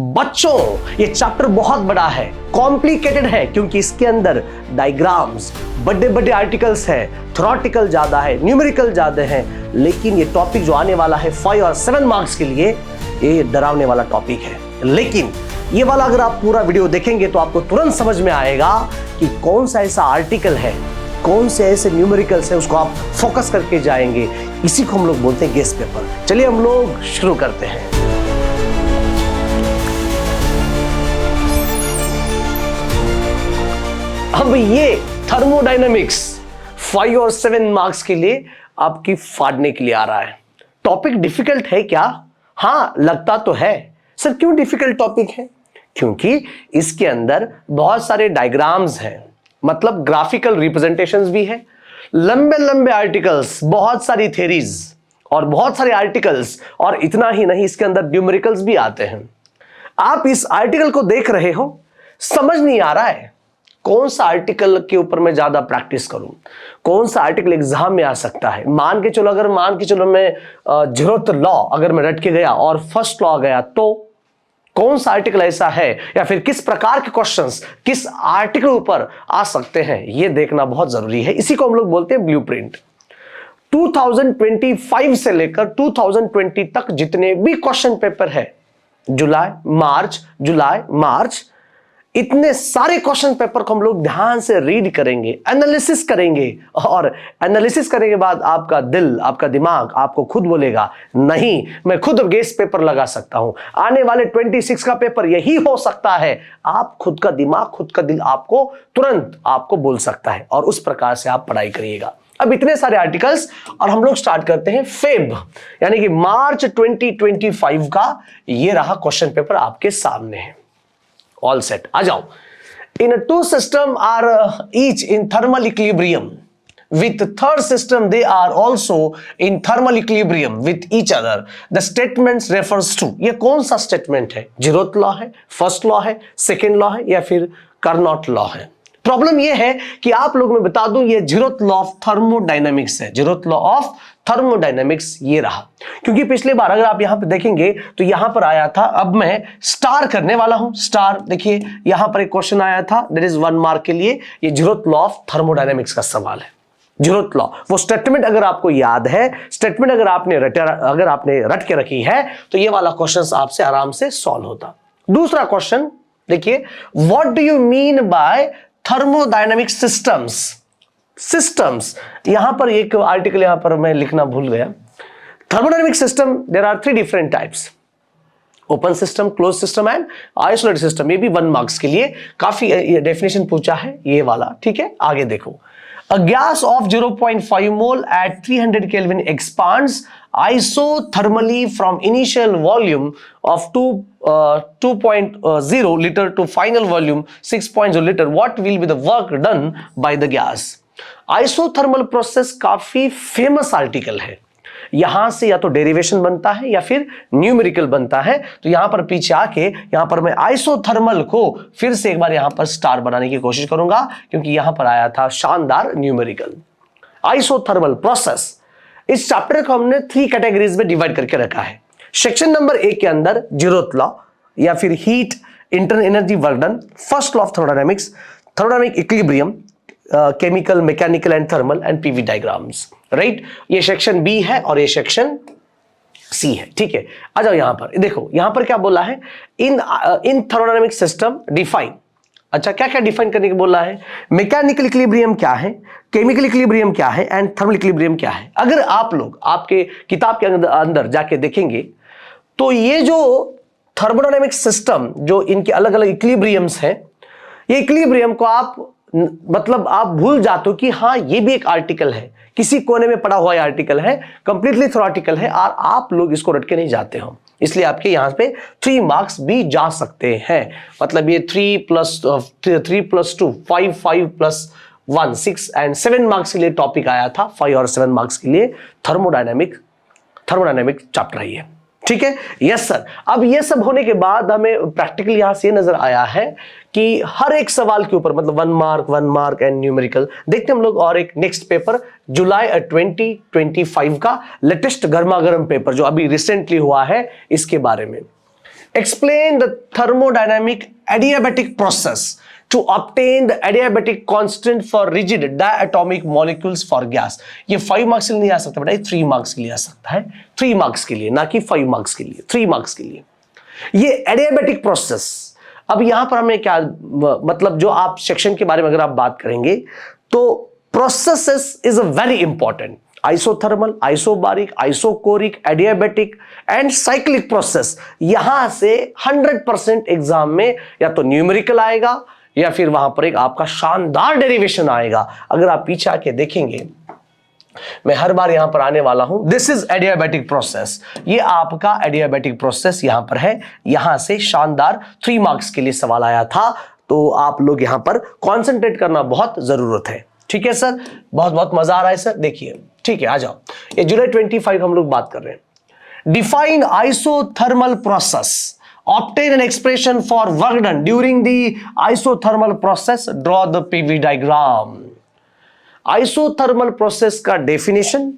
बच्चों, ये चैप्टर बहुत बड़ा है, कॉम्प्लिकेटेड है, क्योंकि इसके अंदर डायग्राम्स, बड़े बड़े आर्टिकल्स हैं, थ्योरेटिकल ज्यादा है, न्यूमेरिकल ज्यादा है। लेकिन ये टॉपिक जो आने वाला है 5 और 7 मार्क्स के लिए, ये डरावने वाला टॉपिक है। लेकिन ये वाला अगर आप पूरा वीडियो देखेंगे तो आपको तुरंत समझ में आएगा कि कौन सा ऐसा आर्टिकल है, कौन से ऐसे न्यूमेरिकल्स है, उसको आप फोकस करके जाएंगे। इसी को हम लोग बोलते हैं गेस पेपर। चलिए हम लोग शुरू करते हैं। अब ये थर्मोडायनेमिक्स 5 और 7 मार्क्स के लिए आपकी फाड़ने के लिए आ रहा है। टॉपिक डिफिकल्ट है क्या? हाँ, लगता तो है। सर क्यों डिफिकल्ट टॉपिक है? क्योंकि इसके अंदर बहुत सारे डायग्राम्स हैं, मतलब ग्राफिकल रिप्रेजेंटेशंस भी है, लंबे लंबे आर्टिकल्स, बहुत सारी थ्योरीज और बहुत सारे आर्टिकल्स, और इतना ही नहीं, इसके अंदर न्यूमेरिकल्स भी आते हैं। आप इस आर्टिकल को देख रहे हो, समझ नहीं आ रहा है कौन सा आर्टिकल के ऊपर मैं ज्यादा प्रैक्टिस करूं, कौन सा आर्टिकल एग्जाम में आ सकता है। मान के चलो मैं जरूरत लॉ अगर मैं रट के गया और फर्स्ट लॉ गया, तो कौन सा आर्टिकल ऐसा है, या फिर किस प्रकार के क्वेश्चंस किस आर्टिकल ऊपर आ सकते हैं, यह देखना बहुत जरूरी है। इसी को हम लोग बोलते हैं ब्लूप्रिंट। 2025 से लेकर 2020 तक जितने भी क्वेश्चन पेपर है, जुलाई मार्च, इतने सारे क्वेश्चन पेपर को हम लोग ध्यान से रीड करेंगे, एनालिसिस करेंगे, और एनालिसिस करने के बाद आपका दिल, आपका दिमाग आपको खुद बोलेगा, नहीं, मैं खुद गेस पेपर लगा सकता हूं। आने वाले 26 का पेपर यही हो सकता है। आप खुद का दिमाग, खुद का दिल आपको तुरंत आपको बोल सकता है, और उस प्रकार से आप पढ़ाई करिएगा। अब इतने सारे आर्टिकल्स, और हम लोग स्टार्ट करते हैं फेब, यानी कि मार्च 2025 का ये रहा क्वेश्चन पेपर आपके सामने है। All set. आ जाओ। In a two system are each in thermal equilibrium. With third system they are also in thermal equilibrium with each other. The statements refers to, ये कौन सा स्टेटमेंट है? जीरोथ लॉ है, first law है, second law है, या फिर Carnot law है? प्रॉब्लम ये है कि आप लोग मैं बता दूं, ये जीरोथ लॉ ऑफ थर्मोडायनेमिक्स है। जीरोथ लॉ ऑफ थर्मोडायनेमिक्स ये रहा, क्योंकि पिछली बार अगर आप यहां पे देखेंगे तो यहां पर आया था, अब मैं स्टार करने वाला हूं। स्टार देखिए, यहां पर एक क्वेश्चन आया था, दैट इज 1 मार्क के लिए। ये जीरोथ लॉ ऑफ थर्मोडायनेमिक्स का सवाल है। जीरोथ लॉ, वो स्टेटमेंट अगर आपको याद है, स्टेटमेंट अगर आपने रट के रखी है, तो ये वाला क्वेश्चन आपसे आराम से सॉल्व होता। दूसरा क्वेश्चन देखिए, what do you mean by thermodynamic systems. यहां पर एक आर्टिकल यहां पर मैं लिखना भूल गया। Thermodynamic system, there are 3 different types, open system, close system and isolated system. ये भी 1 मार्क्स के लिए काफी डेफिनेशन पूछा है ये वाला, ठीक है। आगे देखो, a gas of 0.5 mole at 300 Kelvin expands isothermally from initial volume of 2.0 liter to final volume 6.0 liter. What will be the work done by the gas? Isothermal process काफी फेमस आर्टिकल है। यहां से या तो डेरिवेशन बनता है या फिर न्यूमेरिकल बनता है। तो यहां पर पीछे आके यहां पर मैं आइसोथर्मल को फिर से एक बार यहां पर स्टार बनाने की कोशिश करूंगा, क्योंकि यहां पर आया था शानदार न्यूमेरिकल। आइसोथर्मल प्रोसेस, इस चैप्टर को हमने 3 कैटेगरीज में डिवाइड करके रखा है। सेक्शन नंबर 1 के अंदर जीरोथ लॉ या फिर heat, internal energy, work done, first law of thermodynamics, thermodynamic equilibrium, chemical, mechanical and thermal and PV diagrams, right. ये सेक्शन बी है और ये सेक्शन सी है, ठीक है। आ जाओ यहां पर देखो, यहां पर क्या बोला है, इन थर्मोडायनेमिक सिस्टम डिफाइन। अच्छा, क्या क्या डिफाइन करने को बोला है? मैकेनिकल इक्विलिब्रियम क्या है, केमिकल इक्विलिब्रियम क्या है, एंड थर्मल इक्विलिब्रियम क्या है। अगर आप लोग आपके किताब के अंदर जाके देखेंगे तो ये जो थर्मोडायनेमिक सिस्टम, जो इनके अलग अलग इक्विलिब्रियम्स हैं, ये इक्विलिब्रियम को आप मतलब आप भूल जाते हो कि हाँ, ये भी एक आर्टिकल है, किसी कोने में पड़ा हुआ आर्टिकल है, कंप्लीटली थ्योरेटिकल है, और आप लोग इसको रट के नहीं जाते हो। इसलिए आपके यहां पे 3 मार्क्स भी जा सकते हैं। मतलब ये 3 + 2 5, 5 + 1 6 एंड 7 मार्क्स के लिए टॉपिक आया था। 5 और 7 मार्क्स के लिए थर्मोडायनेमिक चैप्टर है ये, ठीक है। Yes sir. अब ये सब होने के बाद हमें प्रैक्टिकली यहां से नजर आया है कि हर एक सवाल के ऊपर, मतलब 1 मार्क एंड न्यूमेरिकल। देखते हम लोग और एक नेक्स्ट पेपर, जुलाई 2025 का लेटेस्ट गर्मा गर्म पेपर जो अभी रिसेंटली हुआ है, इसके बारे में। Explain the thermodynamic adiabatic process to obtain the adiabatic constant for rigid diatomic molecules for gas. ये 5 मार्क्स के लिए नहीं आ सकता बेटा, 3 मार्क्स के लिए आ सकता है, 3 मार्क्स के लिए, ना कि 5 मार्क्स के लिए, 3 मार्क्स के लिए। ये एडियाबैटिक प्रोसेस, अब यहां पर हमें क्या मतलब, जो आप सेक्शन के बारे में अगर आप बात करेंगे तो processes is a very important. Isothermal, isobaric, isochoric, adiabatic and cyclic process, यहां से 100% एग्जाम में या तो न्यूमेरिकल आएगा या फिर वहां पर एक आपका शानदार डेरिवेशन आएगा। अगर आप पीछे आके देखेंगे, मैं हर बार यहां पर आने वाला हूं, दिस इज एडियाबैटिक प्रोसेस, ये आपका एडियाबैटिक प्रोसेस यहां पर है। यहां से शानदार 3 मार्क्स के लिए सवाल आया था, तो आप लोग यहां पर कॉन्सेंट्रेट करना बहुत जरूरत है। ठीक है सर, बहुत बहुत मजा आ रहा है सर, देखिए ठीक है, आ जाओ। ये जुलाई 25 हम लोग बात कर रहे हैं। Define isothermal process, obtain an expression for work done during the isothermal process, draw the PV diagram। Isothermal process का डेफिनेशन,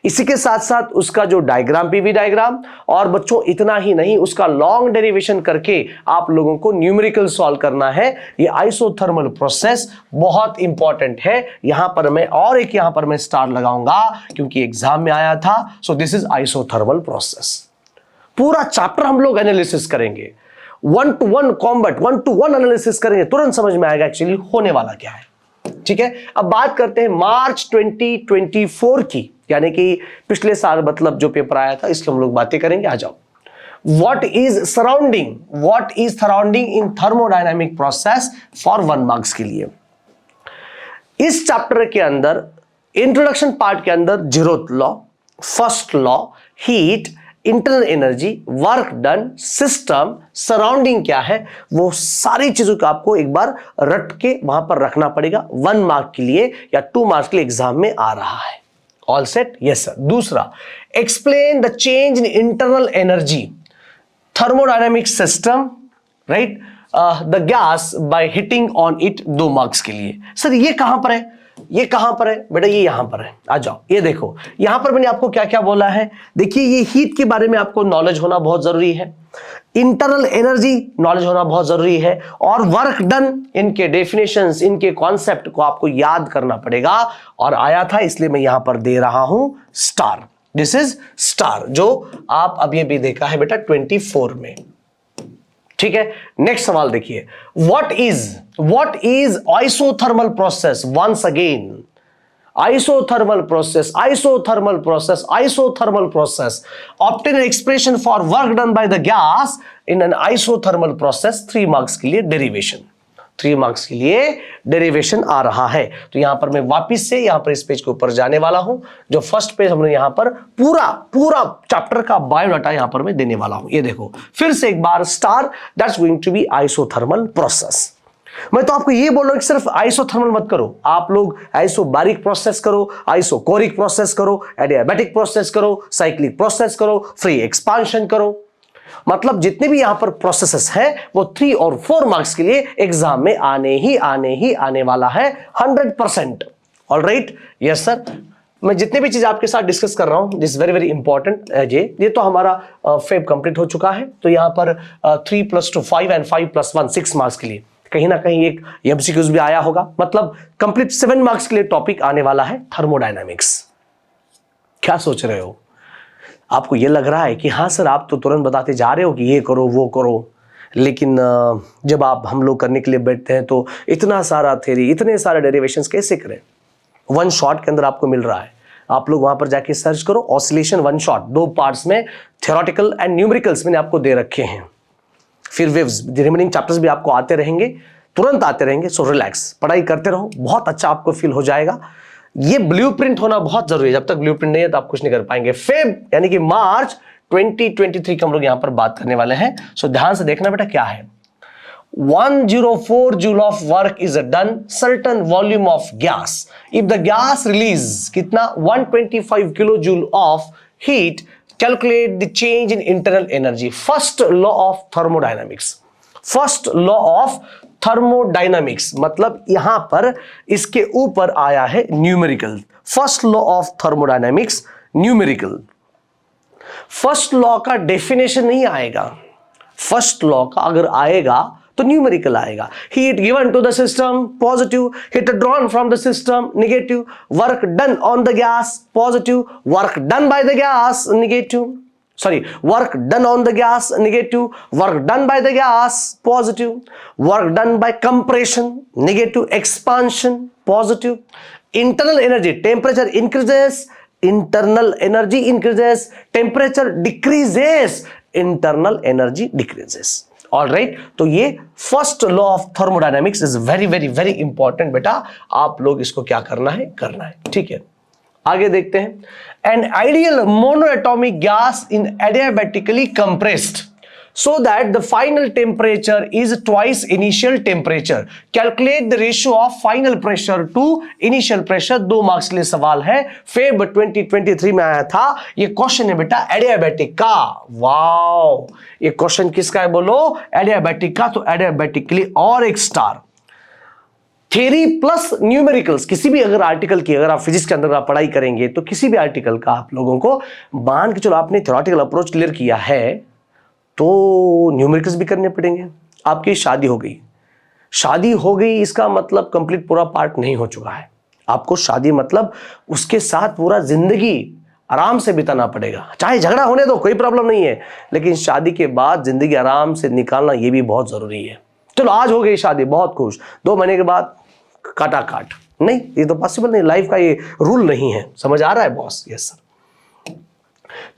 इसी के साथ साथ उसका जो डायग्राम, पीवी डायग्राम, और बच्चों इतना ही नहीं, उसका लॉन्ग डेरिवेशन करके आप लोगों को न्यूमेरिकल सॉल्व करना है। ये आइसोथर्मल प्रोसेस बहुत इंपॉर्टेंट है। यहां पर मैं और एक यहां पर मैं स्टार लगाऊंगा क्योंकि एग्जाम में आया था। So this is isothermal process. पूरा चैप्टर हम लोग एनालिसिस करेंगे, 1-to-1 कॉम्बैट, 1-to-1 एनालिसिस करेंगे, तुरंत समझ में आएगा एक्चुअली होने वाला क्या है। ठीक है, अब बात करते हैं मार्च 2024 की, यानी कि पिछले साल मतलब जो पेपर आया था, इसकी हम लोग बातें करेंगे। आ जाओ। What is surrounding in thermodynamic process for 1 marks के लिए। इस चैप्टर के अंदर इंट्रोडक्शन पार्ट के अंदर zeroth law, first law, heat, internal energy, work done, system, surrounding क्या है, वो सारी चीजों को आपको एक बार रट के वहां पर रखना पड़ेगा। 1 मार्क के लिए या 2 मार्क्स के लिए एग्जाम में आ रहा है। All set? Yes sir. दूसरा, explain the change in internal energy, thermodynamic system, right, the gas by heating on it, 2 marks के लिए। सर ये कहां पर है, ये कहां पर है बेटा, ये यहां पर है। आ जाओ, ये देखो यहां पर मैंने आपको क्या क्या बोला है। देखिए, ये हीट के बारे में आपको नॉलेज होना बहुत जरूरी है, इंटरनल एनर्जी नॉलेज होना बहुत जरूरी है, और वर्क डन, इनके डेफिनेशंस, इनके कॉन्सेप्ट को आपको याद करना पड़ेगा। और आया था इसलिए मैं यहां पर दे रहा हूं स्टार, दिस इज स्टार, जो आप अब ये भी देखा है बेटा 24 में। ठीक है, नेक्स्ट सवाल देखिए, what is isothermal process. Once again, isothermal process, obtain an expression for work done by the gas in an isothermal process. 3 marks के लिए डेरिवेशन, 3 मार्क्स के लिए डेरिवेशन आ रहा है। तो यहां पर मैं वापिस से यहां पर इस पेज के ऊपर जाने वाला हूं, जो फर्स्ट पेज हमने यहां पर पूरा चैप्टर का बायोडाटा यहां पर मैं देने वाला हूं। ये देखो फिर से एक बार star, that's going to be isothermal process. मैं तो आपको ये बोल रहा हूं कि सिर्फ आइसोथर्मल मत करो, आप लोग आइसोबारिक प्रोसेस करो, आइसोकोरिक प्रोसेस करो, एडियाबैटिक प्रोसेस करो, साइक्लिक प्रोसेस करो, फ्री एक्सपांशन करो। मतलब जितने भी यहां पर प्रोसेसेस हैं वो 3 और 4 मार्क्स के लिए एग्जाम में आने वाला है 100%। Alright, yes sir. मैं जितने भी चीज आपके साथ डिस्कस कर रहा हूं, दिस वेरी वेरी इंपॉर्टेंट। ये तो हमारा फेब कंप्लीट हो चुका है, तो यहां पर 3 + 2 5 एंड 5 + 1 6 मार्क्स के लिए कहीं ना कहीं एक एमसीक्यूज भी आया होगा। मतलब कंप्लीट 7 मार्क्स के लिए टॉपिक आने वाला है थर्मोडायनामिक्स। क्या सोच रहे हो? आपको ये लग रहा है कि हाँ सर आप तो तुरंत बताते जा रहे हो कि ये करो वो करो, लेकिन जब आप हम लोग करने के लिए बैठते हैं तो इतना सारा थ्योरी, इतने सारे डेरिवेशंस कैसे करें। 1 शॉट के अंदर आपको मिल रहा है, आप लोग वहां पर जाके सर्च करो, ऑसिलेशन 1 शॉट, 2 पार्ट्स में थ्योरेटिकल एंड न्यूमेरिकल्स मैंने आपको दे रखे हैं। फिर वेव्स, रिमेनिंग चैप्टर्स भी आपको आते रहेंगे, तुरंत आते रहेंगे। सो रिलैक्स, पढ़ाई करते रहो, बहुत अच्छा आपको फील हो जाएगा। ये ब्लूप्रिंट होना बहुत जरूरी है, जब तक ब्लूप्रिंट नहीं है तो आप कुछ नहीं कर पाएंगे। फेब यानी कि मार्च 2023 की हम लोग यहां पर बात करने वाले हैं। सो ध्यान से देखना बेटा क्या है। 104 joule of work is done certain volume of gas if the gas release कितना 125 kilo joule of heat, calculate the change in internal energy. First law of thermodynamics, first law of thermodynamics मतलब यहां पर इसके ऊपर आया है numerical. First law of thermodynamics numerical. First law का definition नहीं आएगा, फर्स्ट लॉ का अगर आएगा तो न्यूमेरिकल आएगा। Heat given to the system positive, heat drawn from the system negative, work done on the gas positive, work done by the gas negative, sorry, work done on the gas negative, work done by the gas positive, work done by compression negative, expansion positive, internal energy temperature increases, internal energy increases, temperature decreases, internal energy decreases. All right, तो ये first law of thermodynamics is very very very important बेटा, आप लोग इसको क्या करना है, करना है, ठीक है। आगे देखते हैं। An ideal monoatomic gas in adiabatically compressed so that the final temperature is twice initial temperature. Calculate the ratio of final pressure to initial pressure। 2 marks के लिए सवाल है, फेब 2023 में आया था। ये क्वेश्चन है बेटा एडियाबैटिक का। वाओ, ये क्वेश्चन किसका है बोलो, एडियाबैटिक का। तो एडियाबैटिक के लिए और एक स्टार। थ्योरी प्लस न्यूमेरिकल्स, किसी भी अगर आर्टिकल की, अगर आप फिजिक्स के अंदर आप पढ़ाई करेंगे तो किसी भी आर्टिकल का आप लोगों को मान के चलो आपने थ्योरेटिकल अप्रोच क्लियर किया है तो न्यूमेरिकल्स भी करने पड़ेंगे। आपकी शादी हो गई, शादी हो गई इसका मतलब कंप्लीट पूरा पार्ट नहीं हो चुका है। आपको शादी मतलब उसके साथ पूरा जिंदगी आराम से बिताना पड़ेगा, चाहे झगड़ा होने दो कोई प्रॉब्लम नहीं है, लेकिन शादी के बाद जिंदगी आराम से निकालना ये भी बहुत जरूरी है। चलो आज हो गई शादी, बहुत खुश, 2 महीने के बाद काटा काट, नहीं, ये तो पॉसिबल नहीं, लाइफ का ये रूल नहीं है। समझ आ रहा है बॉस? Yes sir.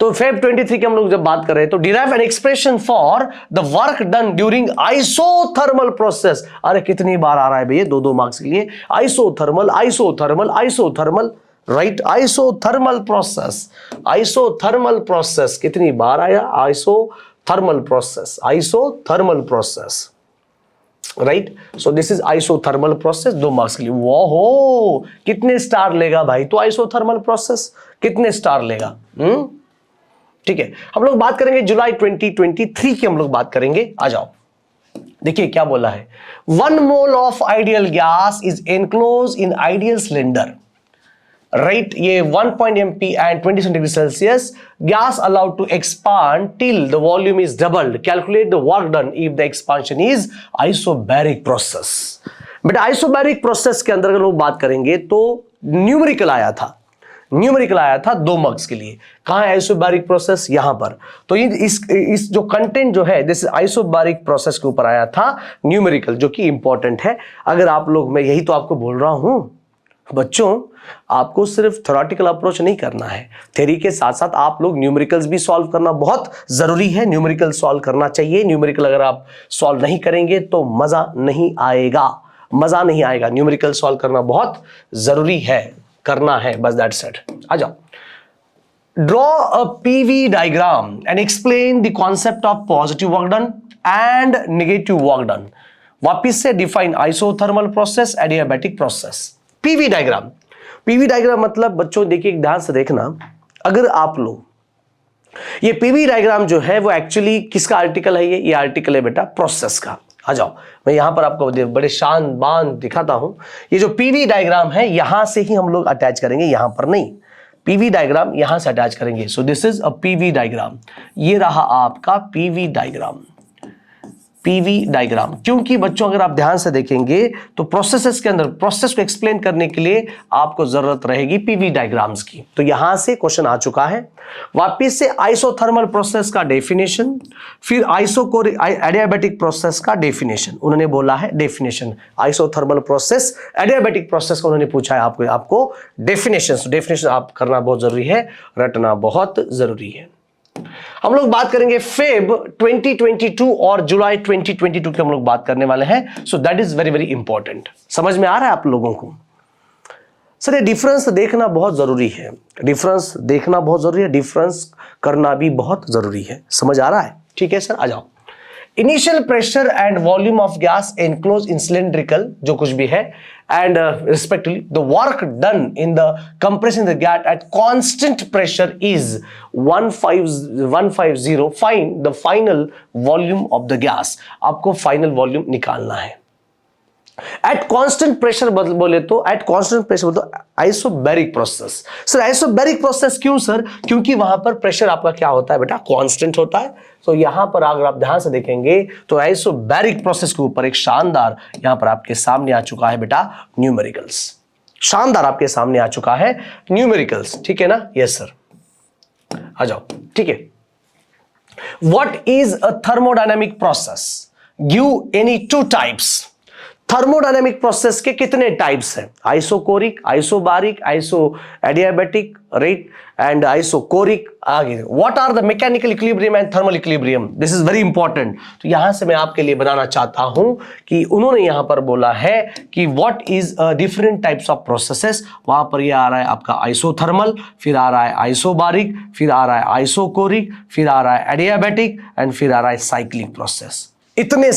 तो फेब 23 की हम लोग जब बात कर रहे हैं तो derive N expression for the work done during isothermal process. अरे कितनी बार आ रहा है भैया, 2-2 मार्क्स के लिए। Isothermal isothermal isothermal, right, isothermal process, isothermal process कितनी बार आया, isothermal process, isothermal process, right. So this is isothermal process, 2 marks के लिए। वो हो कितने स्टार लेगा भाई? तो आइसोथर्मल प्रोसेस कितने स्टार लेगा? ठीक है, हम लोग बात करेंगे जुलाई 2023 की, हम लोग बात करेंगे। आ जाओ, देखिए क्या बोला है। 1 mole of ideal gas is enclose in ideal cylinder, right. ये 1 MP and 27 degree Celsius, gas allowed to expand till the volume is doubled. Calculate the work done if the expansion is isobaric process. बेटा isobaric process के अंदर अगर लोग बात करेंगे तो numerical आया था, न्यूमेरिकल आया था 2 मार्क्स के लिए। कहां है आइसोबैरिक प्रोसेस? यहां पर। तो इस जो कंटेंट जो है दिस आइसोबैरिक प्रोसेस के ऊपर आया था न्यूमेरिकल, जो कि इंपॉर्टेंट है। अगर आप लोग, मैं यही तो आपको बोल रहा हूं बच्चों, आपको सिर्फ थ्योरेटिकल अप्रोच नहीं करना है, थ्योरी के साथ साथ आप लोग न्यूमेरिकल्स भी सॉल्व करना बहुत जरूरी है। न्यूमेरिकल सॉल्व करना चाहिए। न्यूमेरिकल अगर आप सॉल्व नहीं करेंगे तो मजा नहीं आएगा, मजा नहीं आएगा। न्यूमेरिकल सॉल्व करना बहुत जरूरी है, करना है, बस दैट्स इट। आ जाओ। Draw a PV diagram and explain the concept of positive work done and negative work done. वापिस से define isothermal process, adiabatic process. PV diagram, PV diagram मतलब बच्चों देखिए ध्यान से देखना, अगर आप लोग ये पीवी डायग्राम जो है वो एक्चुअली किसका आर्टिकल है? ये आर्टिकल है बेटा प्रोसेस का। आ जाओ, मैं यहां पर आपको बड़े शान बान दिखाता हूं। ये जो पीवी डायग्राम है यहां से ही हम लोग अटैच करेंगे, यहां पर नहीं। पीवी डायग्राम यहां से अटैच करेंगे। So this is a PV diagram. ये रहा आपका पीवी डायग्राम, पीवी डायग्राम। क्योंकि बच्चों अगर आप ध्यान से देखेंगे तो प्रोसेसेस के अंदर प्रोसेस को एक्सप्लेन करने के लिए आपको जरूरत रहेगी पीवी डायग्राम्स की। तो यहां से क्वेश्चन आ चुका है। वापिस से आइसोथर्मल प्रोसेस का डेफिनेशन, फिर एडियाबैटिक प्रोसेस का डेफिनेशन। उन्होंने बोला है definition, isothermal process, adiabatic process का उन्होंने पूछा है आपको डेफिनेशन। डेफिनेशन आप करना बहुत जरूरी है, रटना बहुत जरूरी है। हम लोग बात करेंगे फेब 2022 और जुलाई 2022 की हम लोग बात करने वाले हैं। So that is very very important. समझ में आ रहा है आप लोगों को? सर ये डिफरेंस देखना बहुत जरूरी है, डिफरेंस देखना बहुत जरूरी है, डिफरेंस करना भी बहुत जरूरी है। समझ आ रहा है? ठीक है सर, आ जाओ। Initial pressure and volume of gas enclose in cylindrical, जो कुछ भी है, and respectively the work done in the compressing the gas at constant pressure is 150. Find the final volume of the gas. आपको final volume निकालना है। At constant pressure बोले तो isobaric process. Sir isobaric process क्यों sir? क्योंकि वहां पर pressure आपका क्या होता है बेटा? कांस्टेंट होता है। तो यहां पर अगर आप ध्यान से देखेंगे तो आइसोबैरिक प्रोसेस के ऊपर एक शानदार यहां पर आपके सामने आ चुका है बेटा न्यूमेरिकल्स। शानदार आपके सामने आ चुका है न्यूमेरिकल्स, ठीक है ना? यस सर, आ जाओ, ठीक है। What is a thermodynamic process? Give any two types. Thermodynamic process के कितने टाइप्स हैं? Isochoric, isobaric, iso adiabatic, right, and isochoric. आगे what are the mechanical equilibrium and thermal equilibrium? This is very important. तो यहां से मैं आपके लिए बनाना चाहता हूं कि उन्होंने यहां पर बोला है कि what is different types of processes. वहां पर यह आ रहा है आपका आइसोथर्मल, फिर आ रहा है आइसोबारिक, फिर आ रहा है आइसोकोरिक, फिर आ रहा है एडियाबैटिक, एंड फिर आ रहा है साइक्लिक प्रोसेस। इतने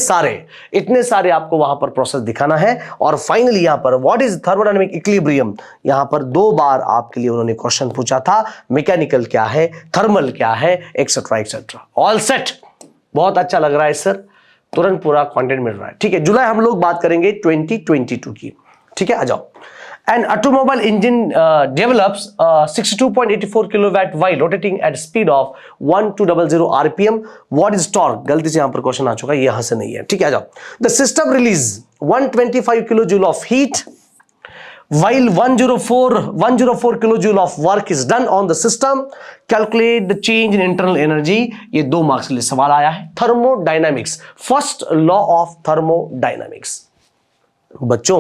सारे आपको वहां पर प्रोसेस दिखाना है। और फाइनली यहां पर व्हाट इज थर्मोडायनेमिक इक्विलिब्रियम? यहां पर 2 बार आपके लिए उन्होंने क्वेश्चन पूछा था। मैकेनिकल क्या है, थर्मल क्या है, एक्सेट्रा एक्सेट्रा। ऑल सेट, बहुत अच्छा लग रहा है सर, तुरंत पूरा कंटेंट मिल रहा है, ठीक है। जुलाई हम लोग बात करेंगे 2022 की, ठीक है, आ जाओ। An automobile engine develops 62.84 kilowatt while rotating at speed of 1200 RPM. What is torque? गलती से यहां पर क्वेश्चन आ चुका है, यहां से नहीं है, ठीक है, आ जाओ। The system release 125 kilojoule of heat while 104 kilojoule of work is done on the system. Calculate the change in internal energy. ये 2 मार्क्स के लिए सवाल आया है। Thermodynamics, first law of thermodynamics. बच्चों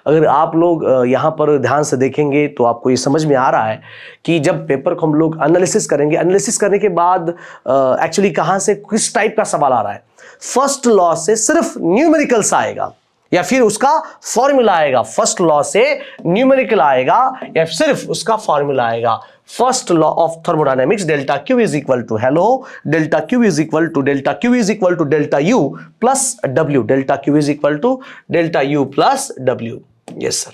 अगर आप लोग यहां पर ध्यान से देखेंगे तो आपको ये समझ में आ रहा है कि जब पेपर को हम लोग एनालिसिस करेंगे, एनालिसिस करने के बाद एक्चुअली कहां से किस टाइप का सवाल आ रहा है। फर्स्ट लॉ से सिर्फ न्यूमेरिकल्स आएगा या फिर उसका फॉर्मूला आएगा। फर्स्ट लॉ से न्यूमेरिकल आएगा या सिर्फ उसका फॉर्मूला आएगा। First law of thermodynamics, delta Q is equal to, hello, delta Q is equal to delta U plus W. Delta Q is equal to delta U plus W. Yes sir,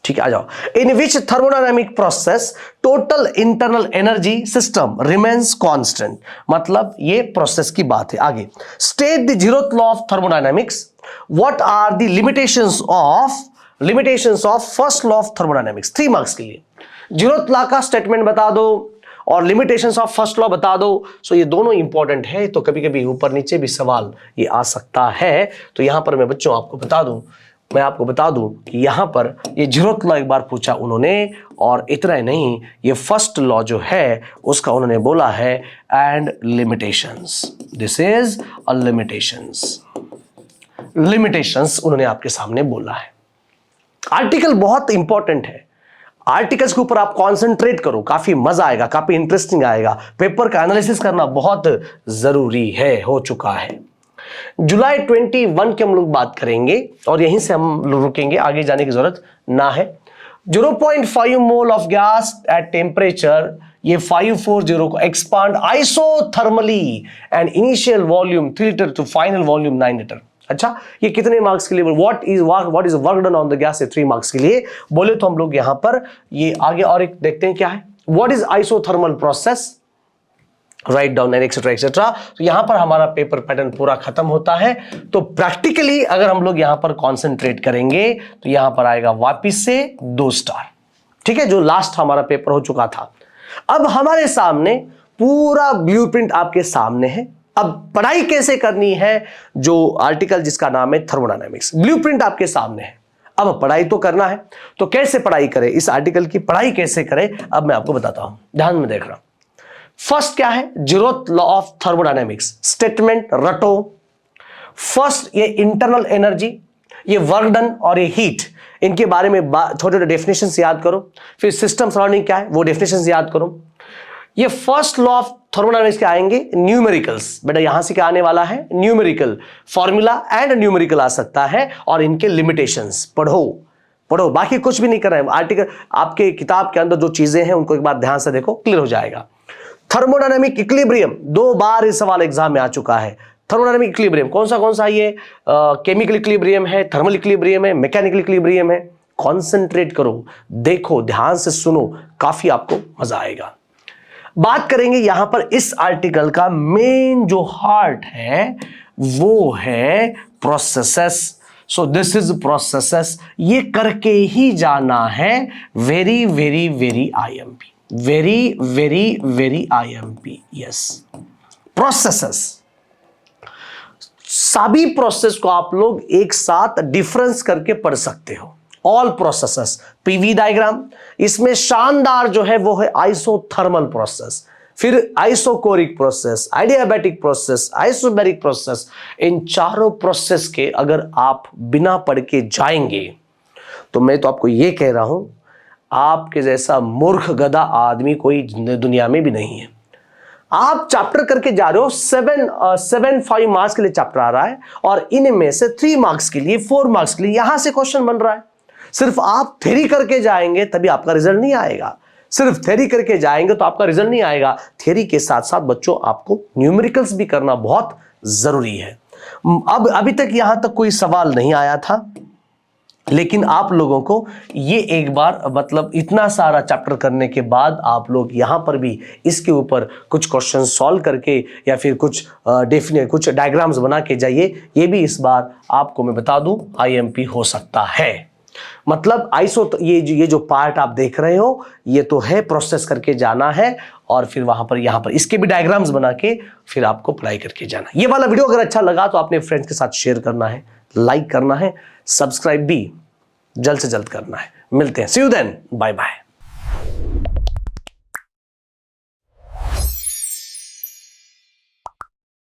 ठीक है, आ जाओ। In which thermodynamic process total internal energy system remains constant. मतलब ये process की बात है। आगे state the zeroth law of thermodynamics. What are the limitations of first law of thermodynamics. 3 marks के लिए जीरोथ लॉ का स्टेटमेंट बता दो और लिमिटेशंस ऑफ फर्स्ट लॉ बता दो। सो ये दोनों इंपॉर्टेंट है, तो कभी कभी ऊपर नीचे भी सवाल ये आ सकता है। तो यहां पर मैं बच्चों आपको बता दूं कि यहां पर ये जीरोथ लॉ एक बार पूछा उन्होंने, और इतना ही नहीं, ये फर्स्ट लॉ जो है उसका उन्होंने बोला है and limitations. This is a limitations उन्होंने आपके सामने बोला है। आर्टिकल बहुत इंपॉर्टेंट है, आर्टिकल्स के ऊपर आप कॉन्सेंट्रेट करो, काफी मजा आएगा, काफी इंटरेस्टिंग आएगा। पेपर का एनालिसिस करना बहुत जरूरी है, हो चुका है। जुलाई 21 की हम लोग बात करेंगे और यहीं से हम रुकेंगे, आगे जाने की जरूरत ना है। 0.5 mole of gas at temperature, ये 540 को expand isothermally and initial volume 3 litre to final volume 9 litre. अच्छा, ये कितने मार्क्स के लिए? What is work done on the gas, 3 marks के लिए बोले तो हम लोग यहां पर ये आगे और एक देखते हैं क्या है। What is isothermal process, write down and etcetera etcetera. तो यहां पर हमारा पेपर पैटर्न पूरा खत्म होता है। तो प्रैक्टिकली अगर हम लोग यहां पर कॉन्सेंट्रेट करेंगे तो यहां पर आएगा वापिस से 2 स्टार, ठीक है, जो लास्ट हमारा पेपर हो चुका था। अब हमारे सामने पूरा ब्लूप्रिंट आपके सामने है। अब पढ़ाई कैसे करनी है, जो आर्टिकल जिसका नाम है थर्मोडायनामिक्स, ब्लूप्रिंट आपके सामने है। अब पढ़ाई तो करना है, तो कैसे पढ़ाई करें, इस आर्टिकल की पढ़ाई कैसे करें, अब मैं आपको बताता हूं, ध्यान में देख रहा हूं। फर्स्ट क्या है, zeroth law of thermodynamics, statement रटो। फर्स्ट ये इंटरनल एनर्जी, ये वर्क डन और ये हीट, इनके बारे में छोटे छोटे डेफिनेशंस याद करो। फिर सिस्टम सराउंडिंग क्या है वो डेफिनेशंस याद करो। ये फर्स्ट लॉ ऑफ थर्मोडायनेमिक्स के आएंगे न्यूमेरिकल्स, बेटा यहां से क्या आने वाला है, न्यूमेरिकल, फॉर्मूला एंड न्यूमेरिकल आ सकता है, और इनके लिमिटेशंस पढ़ो, बाकी कुछ भी नहीं कर रहे हैं। आर्टिकल आपके किताब के अंदर जो चीजें हैं उनको एक बार ध्यान से देखो, क्लियर हो जाएगा। थर्मोडायनेमिक इक्विलिब्रियम, 2 बार इस सवाल एग्जाम में आ चुका है। थर्मोडायनेमिक इक्विलिब्रियम कौन सा ये केमिकल इक्विलिब्रियम है, थर्मल इक्विलिब्रियम है, मैकेनिकल इक्विलिब्रियम है। कॉन्सेंट्रेट करो, देखो, ध्यान से सुनो, काफी आपको मजा आएगा। बात करेंगे यहां पर इस आर्टिकल का मेन जो हार्ट है वो है processes. So this is processes, ये करके ही जाना है। Very very very IMP, very very very IMP, yes. Processes, सभी प्रोसेस को आप लोग एक साथ डिफरेंस करके पढ़ सकते हो। ऑल प्रोसेसेस, पीवी डायग्राम, इसमें शानदार जो है वो है आइसोथर्मल प्रोसेस, फिर isochoric process, adiabatic process, isobaric process. इन चारों प्रोसेस के अगर आप बिना पढ़ के जाएंगे तो मैं तो आपको ये कह रहा हूं, आपके जैसा मूर्ख गधा आदमी कोई दुनिया में भी नहीं है। आप चैप्टर करके जा रहे हो, 5 मार्क्स के लिए चैप्टर आ रहा है और इनमें से 3 मार्क्स के लिए, 4 मार्क्स के लिए यहां से क्वेश्चन बन रहा है। सिर्फ आप थ्योरी करके जाएंगे तभी आपका रिजल्ट नहीं आएगा। सिर्फ थ्योरी करके जाएंगे तो आपका रिजल्ट नहीं आएगा। थ्योरी के साथ साथ बच्चों आपको न्यूमेरिकल्स भी करना बहुत जरूरी है। अब अभी तक यहां तक कोई सवाल नहीं आया था, लेकिन आप लोगों को ये एक बार मतलब इतना सारा चैप्टर करने के बाद आप लोग यहां पर भी इसके ऊपर कुछ क्वेश्चन सॉल्व करके या फिर कुछ कुछ डायग्राम्स बना के जाइए। ये भी इस बार आपको मैं बता दूं IMP हो सकता है। मतलब ये जो पार्ट आप देख रहे हो ये तो है प्रोसेस करके जाना है और फिर वहां पर यहां पर इसके भी डायग्राम्स बना के फिर आपको पढ़ाई करके जाना। ये वाला वीडियो अगर अच्छा लगा तो अपने फ्रेंड्स के साथ शेयर करना है, लाइक करना है, सब्सक्राइब भी जल्द से जल्द करना है। मिलते हैं, सी यू देन, बाय बाय।